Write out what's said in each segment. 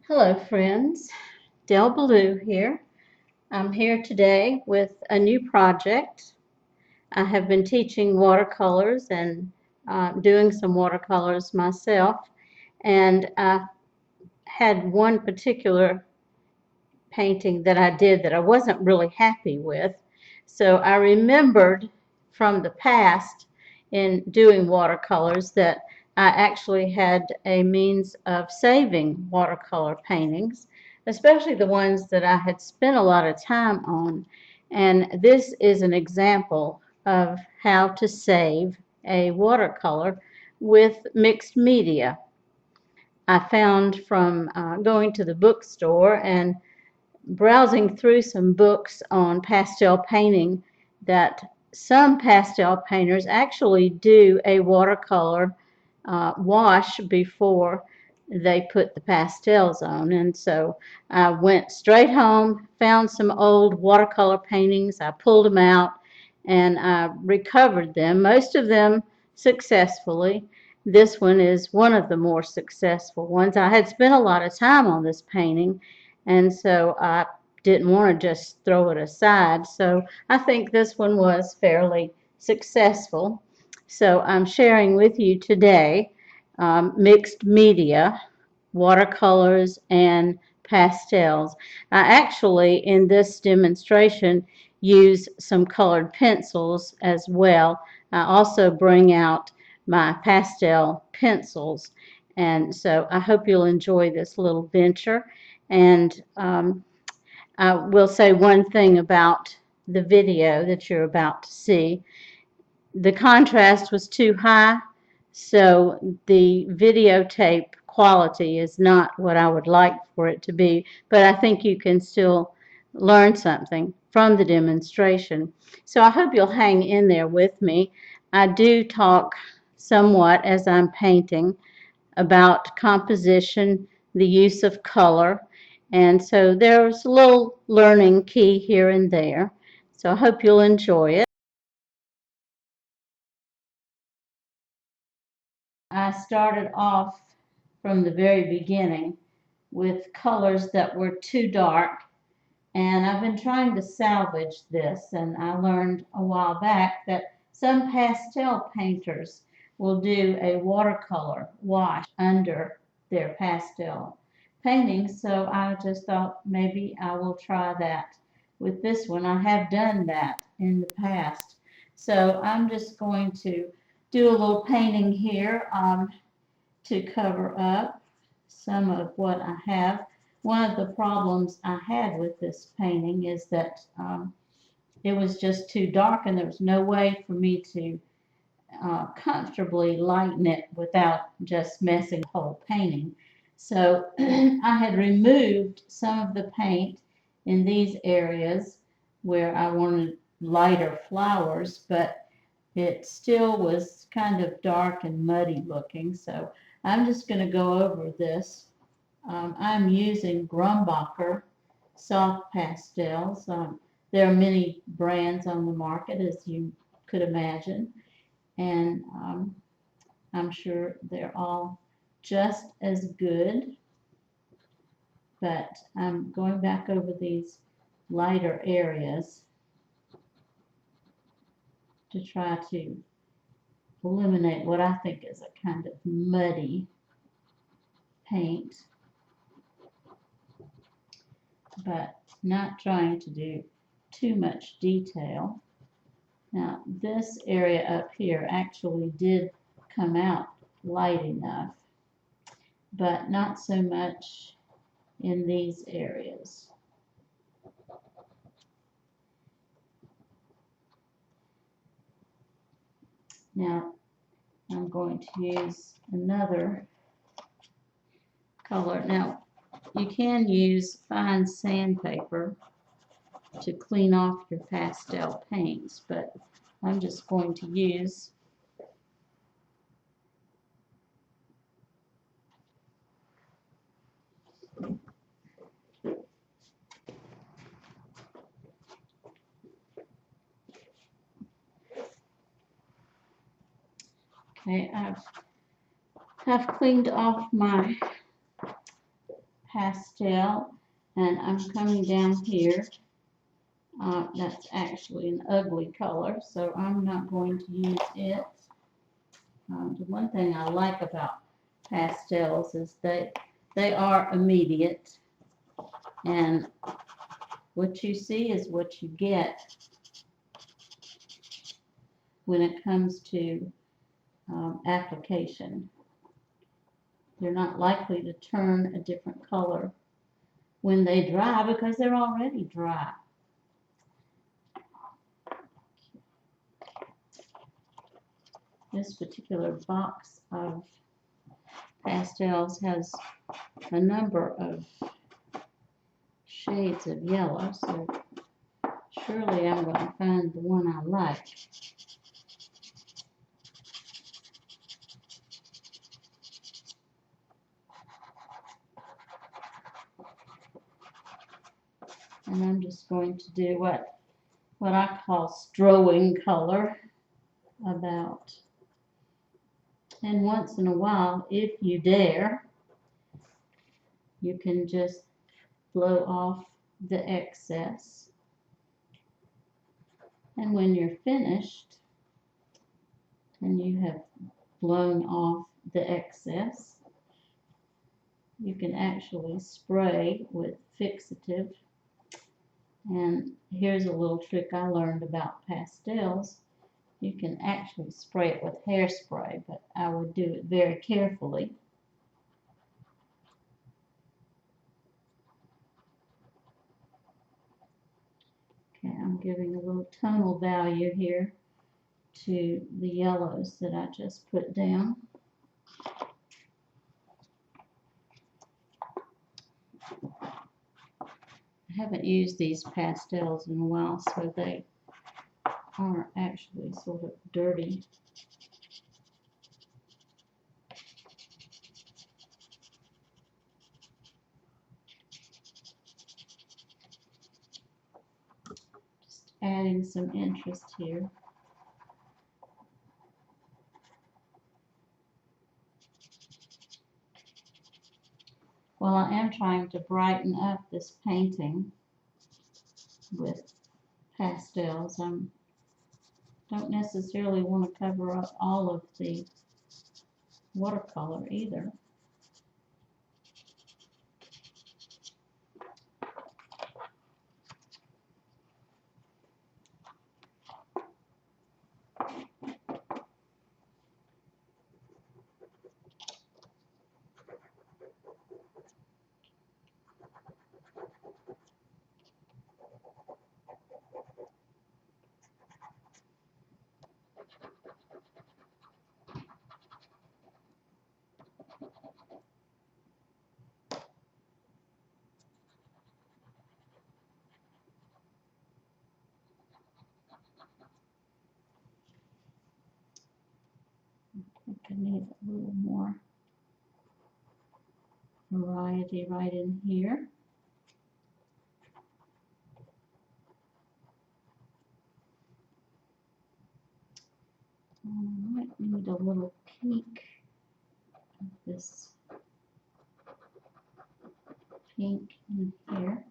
Hello friends, Del Ballou here. I'm here today with a new project. I have been teaching watercolors and doing some watercolors myself, and I had one particular painting that I did that I wasn't really happy with. So I remembered from the past in doing watercolors that I actually had a means of saving watercolor paintings, especially the ones that I had spent a lot of time on. And this is an example of how to save a watercolor with mixed media. I found from going to the bookstore and browsing through some books on pastel painting that some pastel painters actually do a watercolor wash before they put the pastels on. And so I went straight home, found some old watercolor paintings, I pulled them out, and I recovered them, most of them successfully. This one is one of the more successful ones. I had spent a lot of time on this painting, and so I didn't want to just throw it aside. So I think this one was fairly successful. So I'm sharing with you today mixed media, watercolors, and pastels. I actually, in this demonstration, use some colored pencils as well. I also bring out my pastel pencils. And so I hope you'll enjoy this little venture. And I will say one thing about the video that you're about to see. The contrast was too high, so the videotape quality is not what I would like for it to be, but I think you can still learn something from the demonstration. So I hope you'll hang in there with me. I do talk somewhat as I'm painting about composition, the use of color, and so there's a little learning key here and there. So I hope you'll enjoy it. I started off from the very beginning with colors that were too dark, and I've been trying to salvage this, and I learned a while back that some pastel painters will do a watercolor wash under their pastel paintings, so I just thought maybe I will try that with this one. I have done that in the past. So I'm just going to do a little painting here to cover up some of what I have. One of the problems I had with this painting is that it was just too dark and there was no way for me to comfortably lighten it without just messing the whole painting. So I had removed some of the paint in these areas where I wanted lighter flowers, but it still was kind of dark and muddy looking. So I'm just going to go over this. I'm using Grumbacher soft pastels. There are many brands on the market, as you could imagine, and I'm sure they're all just as good, but I'm going back over these lighter areas to try to eliminate what I think is a kind of muddy paint, but not trying to do too much detail. Now this area up here actually did come out light enough, but not so much in these areas. Now I'm going to use another color. Now you can use fine sandpaper to clean off your pastel paints, but I'm just going to use okay, I've cleaned off my pastel, and I'm coming down here. That's actually an ugly color, so I'm not going to use it. The one thing I like about pastels is they are immediate, and what you see is what you get when it comes to application. They're not likely to turn a different color when they dry because they're already dry. This particular box of pastels has a number of shades of yellow, so surely I'm going to find the one I like. And I'm just going to do what I call strowing color about. And once in a while, if you dare, you can just blow off the excess. And when you're finished and you have blown off the excess, you can actually spray with Fixative. And here's a little trick I learned about pastels. You can actually spray it with hairspray, but I would do it very carefully. Okay, I'm giving a little tonal value here to the yellows that I just put down. I haven't used these pastels in a while, so they are actually sort of dirty. Just adding some interest here. While I am trying to brighten up this painting with pastels, I don't necessarily want to cover up all of the watercolor either. I think I need a little more variety right in here. I might need a little peak of this pink in here.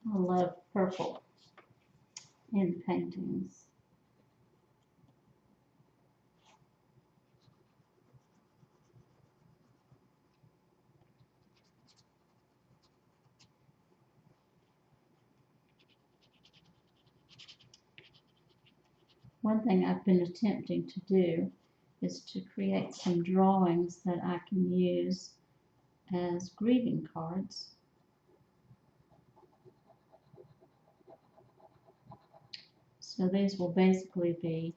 I love purple in paintings. One thing I've been attempting to do is to create some drawings that I can use as greeting cards. So these will basically be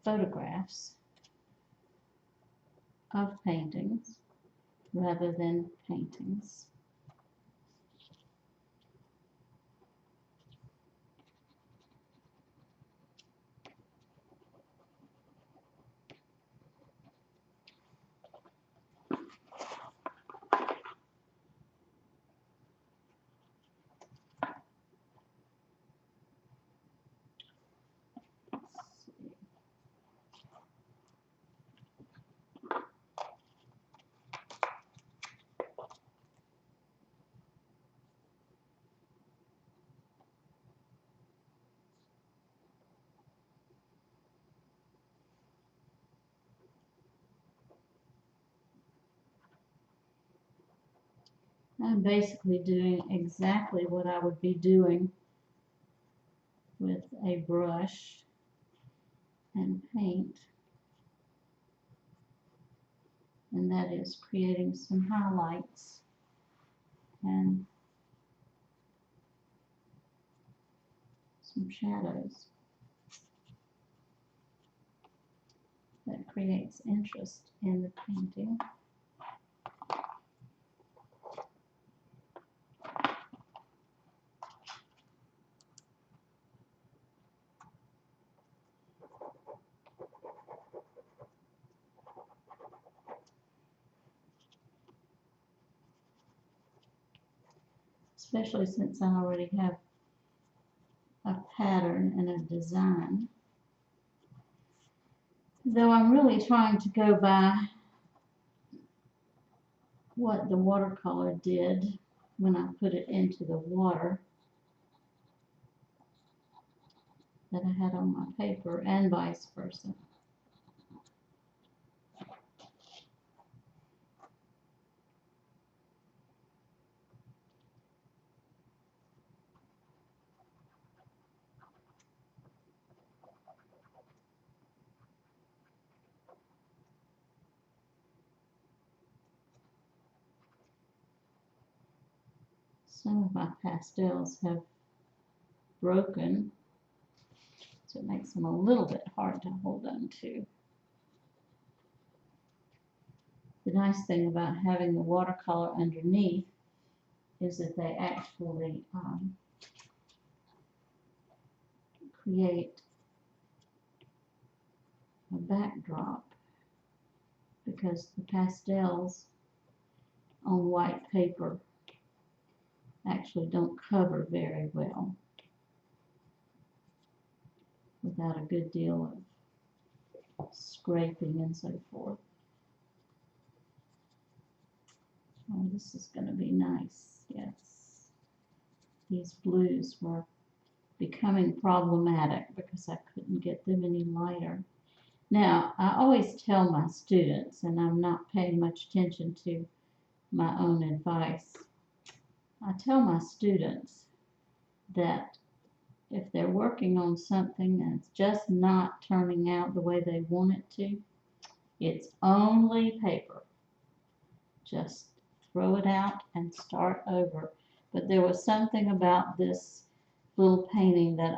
photographs of paintings rather than paintings. I'm basically doing exactly what I would be doing with a brush and paint, and that is creating some highlights and some shadows that creates interest in the painting. Especially since I already have a pattern and a design. Though I'm really trying to go by what the watercolor did when I put it into the water that I had on my paper, and vice versa. Some of my pastels have broken, so it makes them a little bit hard to hold on to. The nice thing about having the watercolor underneath is that they actually create a backdrop, because the pastels on white paper actually don't cover very well without a good deal of scraping and so forth. Oh, this is going to be nice. Yes. These blues were becoming problematic because I couldn't get them any lighter. Now, I always tell my students, and I'm not paying much attention to my own advice, I tell my students that if they're working on something and it's just not turning out the way they want it to, it's only paper. Just throw it out and start over. But there was something about this little painting that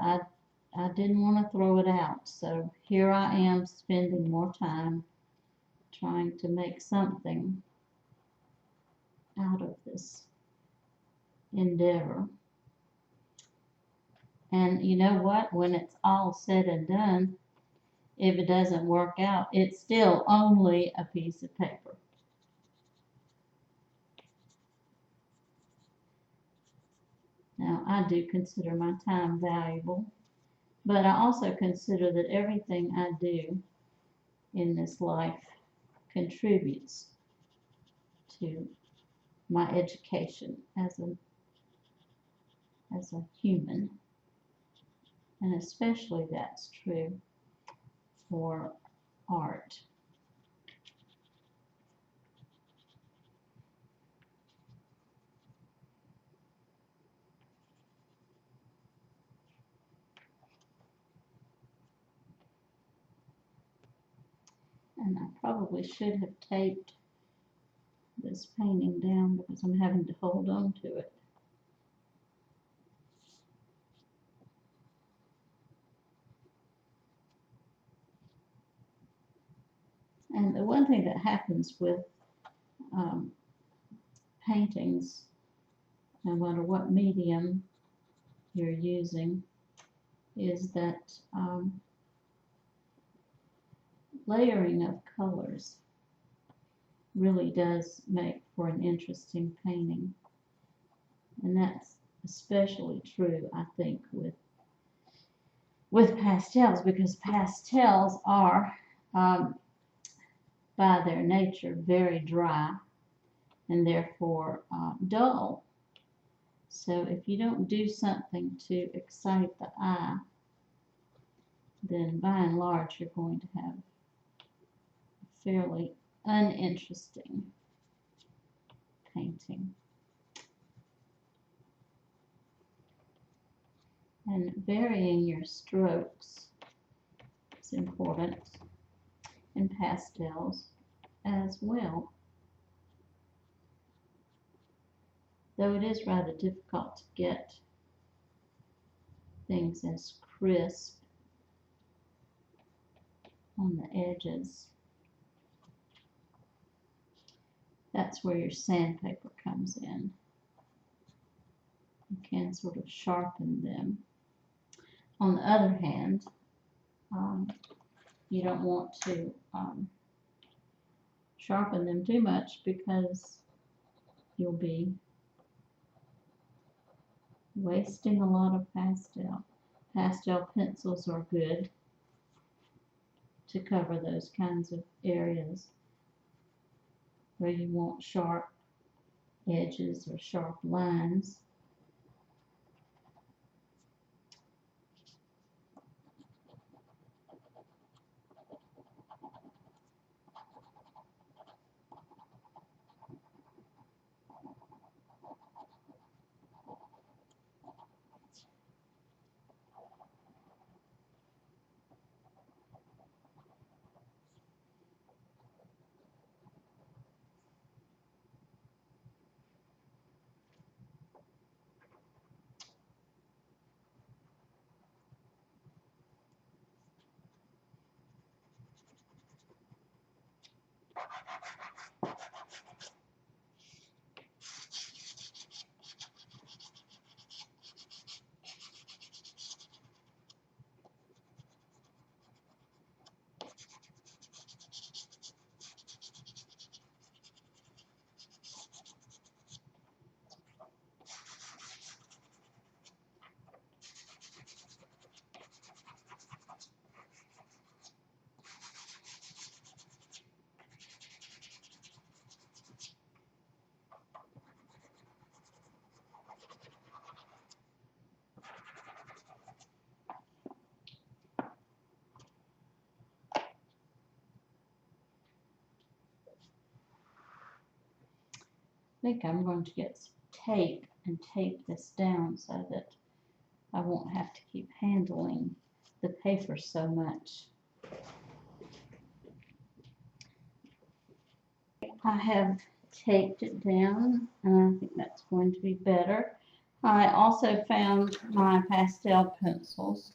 I didn't want to throw it out. So here I am spending more time trying to make something out of this endeavor. And you know what? When it's all said and done, if it doesn't work out, it's still only a piece of paper. Now, I do consider my time valuable, but I also consider that everything I do in this life contributes to my education as a human. And especially that's true for art. And I probably should have taped this painting down because I'm having to hold on to it. And the one thing that happens with paintings, no matter what medium you're using, is that layering of colors really does make for an interesting painting. And that's especially true, I think, with pastels, because pastels are, by their nature, very dry and therefore dull. So if you don't do something to excite the eye, then by and large you're going to have a fairly uninteresting painting. And varying your strokes is important in pastels as well. Though it is rather difficult to get things as crisp on the edges. That's where your sandpaper comes in. You can sort of sharpen them. On the other hand, you don't want to sharpen them too much because you'll be wasting a lot of pastel. Pastel pencils are good to cover those kinds of areas where you want sharp edges or sharp lines. I think I'm going to get some tape and tape this down so that I won't have to keep handling the paper so much. I have taped it down, and I think that's going to be better. I also found my pastel pencils,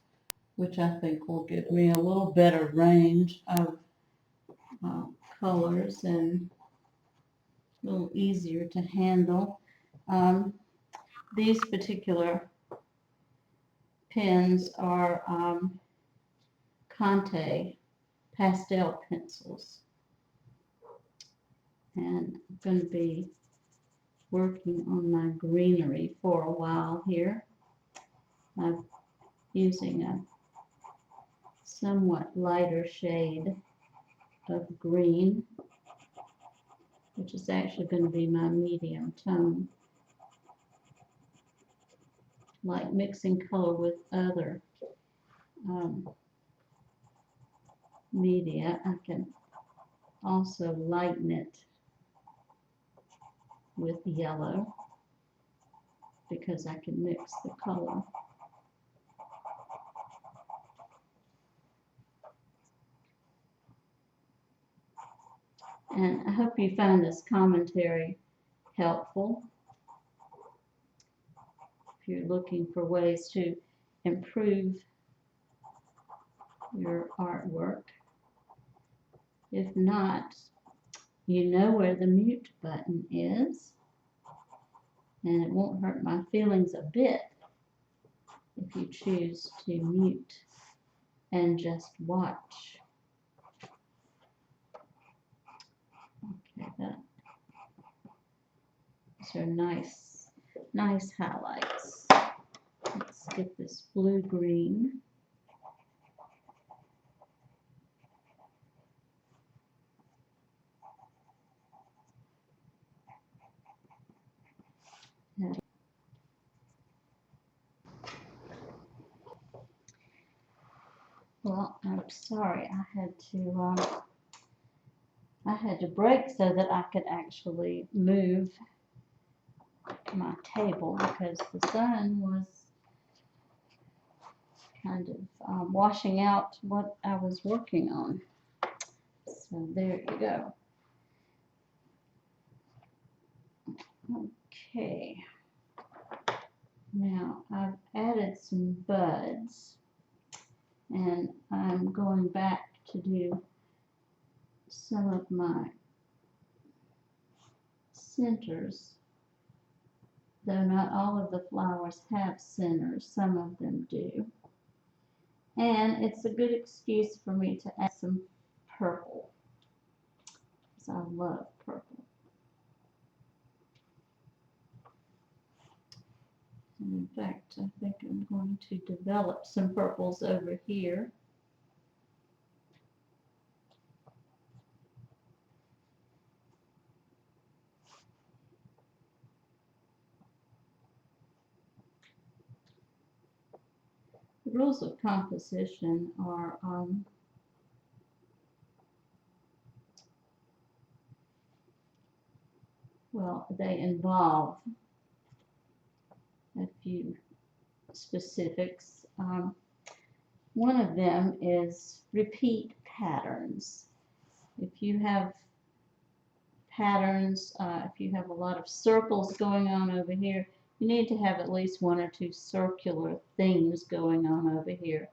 which I think will give me a little better range of colors and a little easier to handle. These particular pens are Conte Pastel Pencils, and I'm going to be working on my greenery for a while here. I'm using a somewhat lighter shade of green, which is actually going to be my medium tone. Like mixing color with other media, I can also lighten it with yellow because I can mix the color. And I hope you find this commentary helpful if you're looking for ways to improve your artwork. If not, you know where the mute button is, and it won't hurt my feelings a bit if you choose to mute and just watch. Okay, those are nice highlights. Let's get this blue-green. Well, I'm sorry, I had to break so that I could actually move my table because the sun was kind of washing out what I was working on. So there you go. Okay. Now I've added some buds, and I'm going back to do some of my centers, though not all of the flowers have centers, some of them do. And it's a good excuse for me to add some purple, because I love purple. And in fact, I think I'm going to develop some purples over here. The rules of composition are well, they involve a few specifics. One of them is repeat patterns. If you have patterns, if you have a lot of circles going on over here, you need to have at least one or two circular themes going on over here.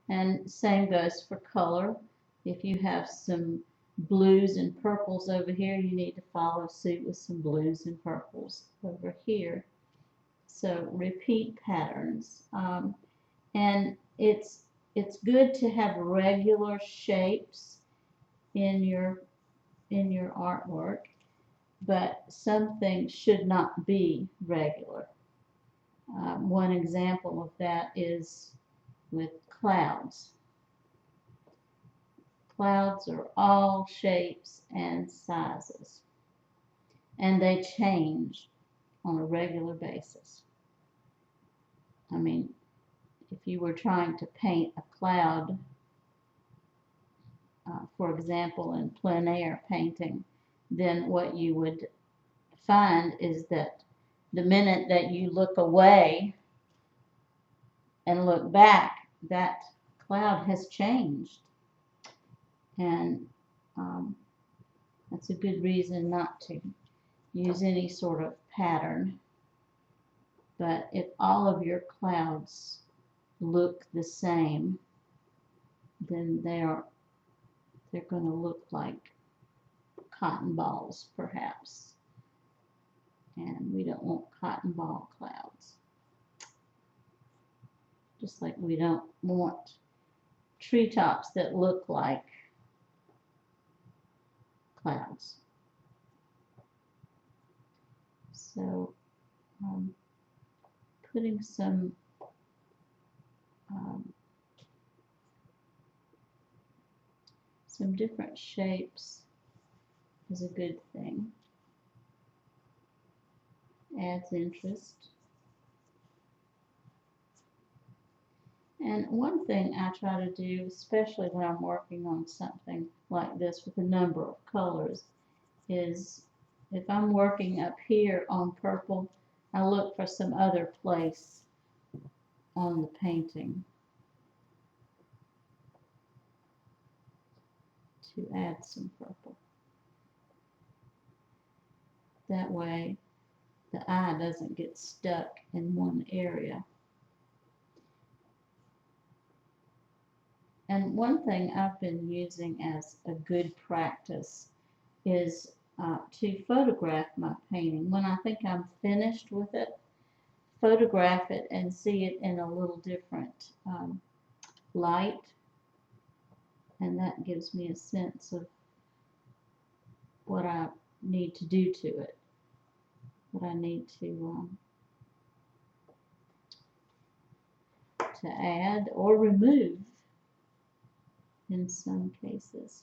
And same goes for color. If you have some blues and purples over here, you need to follow suit with some blues and purples over here. So repeat patterns. And it's good to have regular shapes in your artwork, but some things should not be regular. One example of that is with clouds. Clouds are all shapes and sizes, and they change on a regular basis. I mean, if you were trying to paint a cloud, for example, in plein air painting, then what you would find is that the minute that you look away and look back, that cloud has changed. And that's a good reason not to use any sort of pattern. But if all of your clouds look the same, then they're going to look like cotton balls, perhaps. And we don't want cotton ball clouds. Just like we don't want treetops that look like clouds. So putting some different shapes is a good thing. Adds interest. And one thing I try to do, especially when I'm working on something like this with a number of colors, is if I'm working up here on purple, I look for some other place on the painting to add some purple. That way the eye doesn't get stuck in one area. And one thing I've been using as a good practice is to photograph my painting. When I think I'm finished with it, photograph it and see it in a little different light, and that gives me a sense of what I need to do to it, what I need to add or remove in some cases.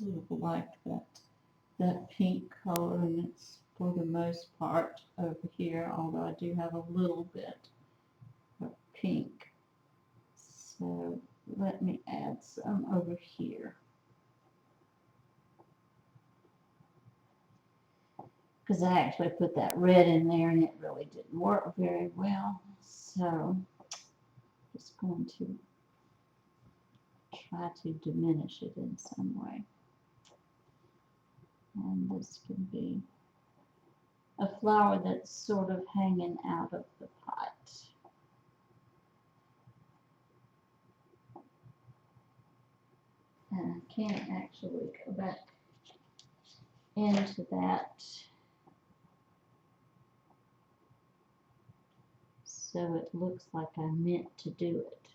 sort of like that pink color, and it's for the most part over here, although I do have a little bit of pink. So let me add some over here. Because I actually put that red in there and it really didn't work very well. So just going to try to diminish it in some way. And this can be a flower that's sort of hanging out of the pot. And I can't actually go back into that so it looks like I meant to do it.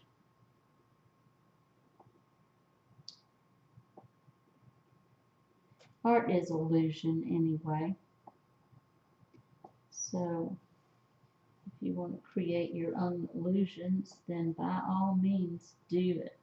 Art is illusion anyway. So if you want to create your own illusions, then by all means do it.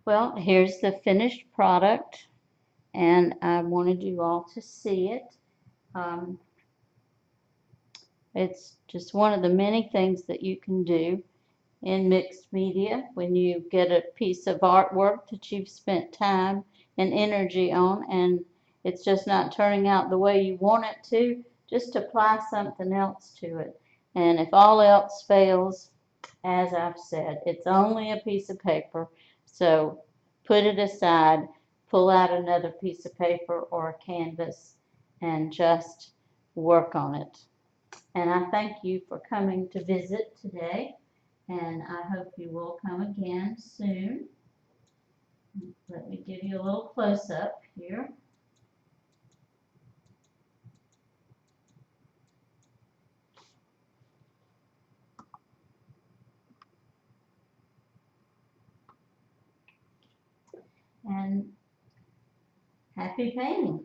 Well, here's the finished product, and I wanted you all to see it. It's just one of the many things that you can do in mixed media when you get a piece of artwork that you've spent time and energy on and it's just not turning out the way you want it to. Just apply something else to it. And if all else fails, as I've said, it's only a piece of paper, so put it aside, pull out another piece of paper or a canvas and just work on it. And I thank you for coming to visit today, and I hope you will come again soon. Let me give you a little close-up here. And happy painting.